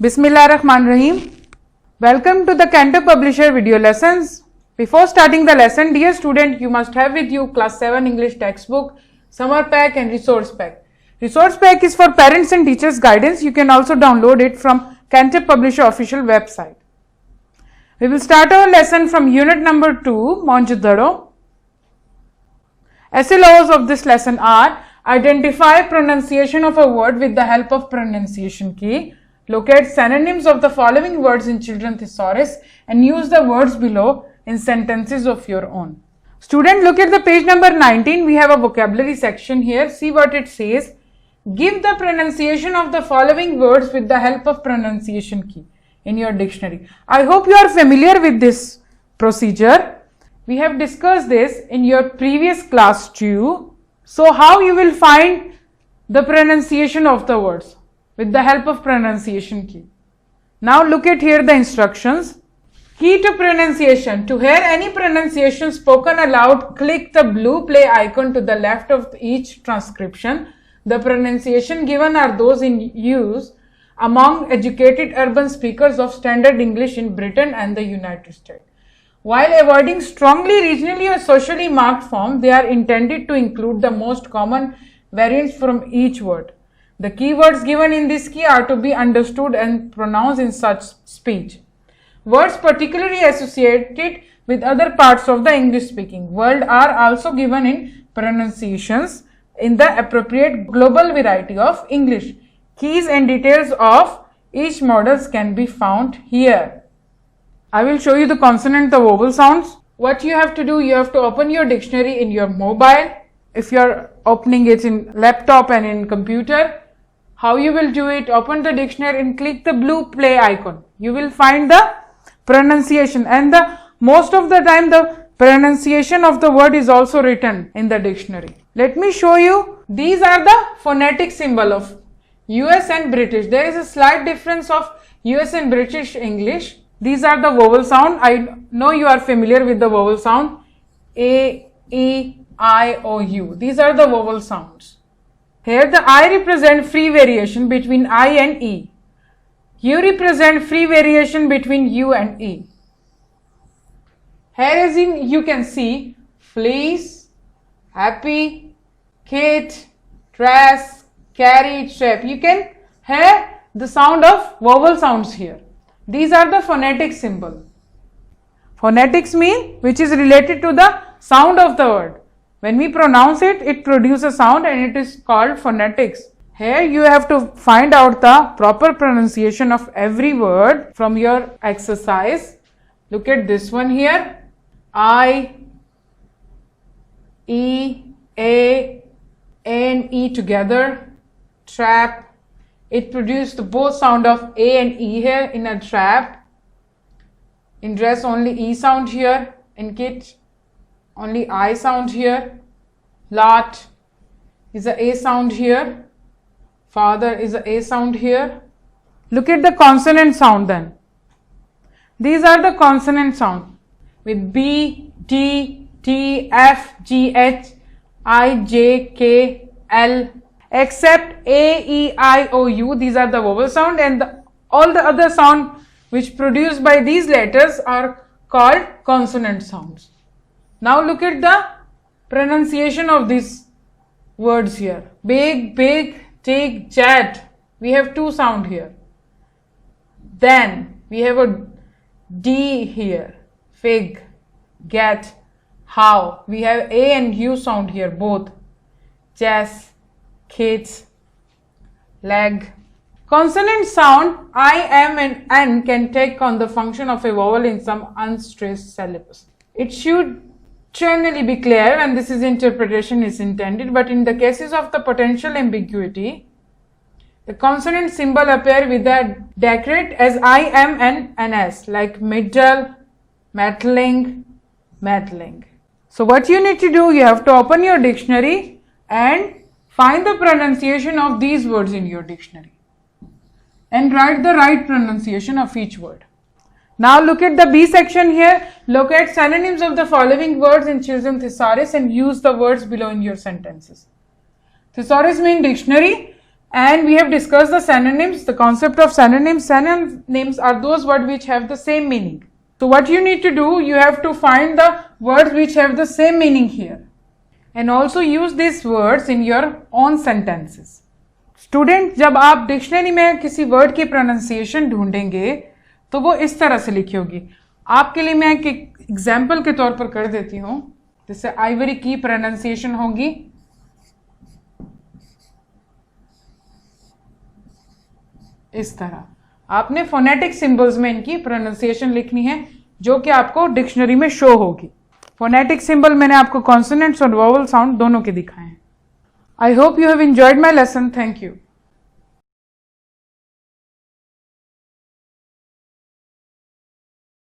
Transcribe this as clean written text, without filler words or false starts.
Bismillahirrahmanirrahim. Welcome to the Cantab Publisher video lessons. Before starting the lesson, dear student, you must have with you class 7 English textbook, summer pack and resource pack. Resource pack is for parents and teachers guidance. You can also download it from Cantab Publisher official website. We will start our lesson from unit number 2, Monjudaro. Essay laws of this lesson are: identify pronunciation of a word with the help of pronunciation key. Locate synonyms of the following words in children's thesaurus and use the words below in sentences of your own. Student, look at the page number 19. We have a vocabulary section here. See what it says. Give the pronunciation of the following words with the help of pronunciation key in your dictionary. I hope you are familiar with this procedure. We have discussed this in your previous class too. So how you will find the pronunciation of the words? With the help of pronunciation key. Now look at here the instructions. Key to pronunciation. To hear any pronunciation spoken aloud, click the blue play icon to the left of each transcription. The pronunciation given are those in use among educated urban speakers of standard English in Britain and the United States. While avoiding strongly regionally or socially marked form, they are intended to include the most common variants from each word. The keywords given in this key are to be understood and pronounced in such speech. Words particularly associated with other parts of the English speaking world are also given in pronunciations in the appropriate global variety of English. Keys and details of each models can be found here. I will show you the consonant, the vowel sounds. What you have to do, you have to open your dictionary in your mobile. If you are opening it in laptop and in computer, how you will do it? Open the dictionary and click the blue play icon. You will find the pronunciation, and most of the time the pronunciation of the word is also written in the dictionary. Let me show you. These are the phonetic symbol of US and British. There is a slight difference of US and British English. These are the vowel sound. I know you are familiar with the vowel sound. A, E, I, O, U. These are the vowel sounds. Here the I represent free variation between I and E. U represent free variation between U and E. Here as in you can see fleece, happy, kid, dress, carry, trap. You can hear the sound of vowel sounds here. These are the phonetic symbol. Phonetics mean which is related to the sound of the word. When we pronounce it, it produces sound and it is called phonetics. Here you have to find out the proper pronunciation of every word from your exercise. Look at this one here. I, E, A and E together. Trap. It produced both sound of A and E here in a trap. In dress only E sound here. In kit only I sound here. Lot is a sound here. Father is a sound here. Look at the consonant sound then. These are the consonant sound with B, D, T, F, G, H, I, J, K, L. Except A, E, I, O, U. These are the vowel sound, and all the other sound which produced by these letters are called consonant sounds. Now look at the pronunciation of these words here. Big, big, take, jet. We have two sound here. Then we have a D here. Fig, get, how. We have A and U sound here both. Chess, kids, leg. Consonant sound I, M and N can take on the function of a vowel in some unstressed syllables. It should generally be clear when this is interpretation is intended, but in the cases of the potential ambiguity, the consonant symbol appear with a decorate as I, M and NS, like middle, meddling, meddling. So what you need to do, you have to open your dictionary and find the pronunciation of these words in your dictionary and write the right pronunciation of each word. Now look at the B section here. Locate synonyms of the following words in children's thesaurus and use the words below in your sentences. Thesaurus means dictionary, And we have discussed the synonyms, the concept of synonyms. Synonyms are those words which have the same meaning. So what you need to do, you have to find the words which have the same meaning here and also use these words in your own sentences. Student, जब आप dictionary में किसी word की pronunciation ढूंढेंगे तो वो इस तरह से लिखी होगी. आपके लिए मैं एक एग्जाम्पल के तौर पर कर देती हूँ. जैसे आइवरी की प्रोनाउंसिएशन होगी इस तरह. आपने फोनेटिक सिंबल्स में इनकी प्रोनाउंसिएशन लिखनी है जो कि आपको डिक्शनरी में शो होगी. फोनेटिक सिंबल मैंने आपको कॉन्सोनेंट्स और वोवल साउंड दोनों के दिखाए हैं. I hope you have enjoyed my lesson. Thank you.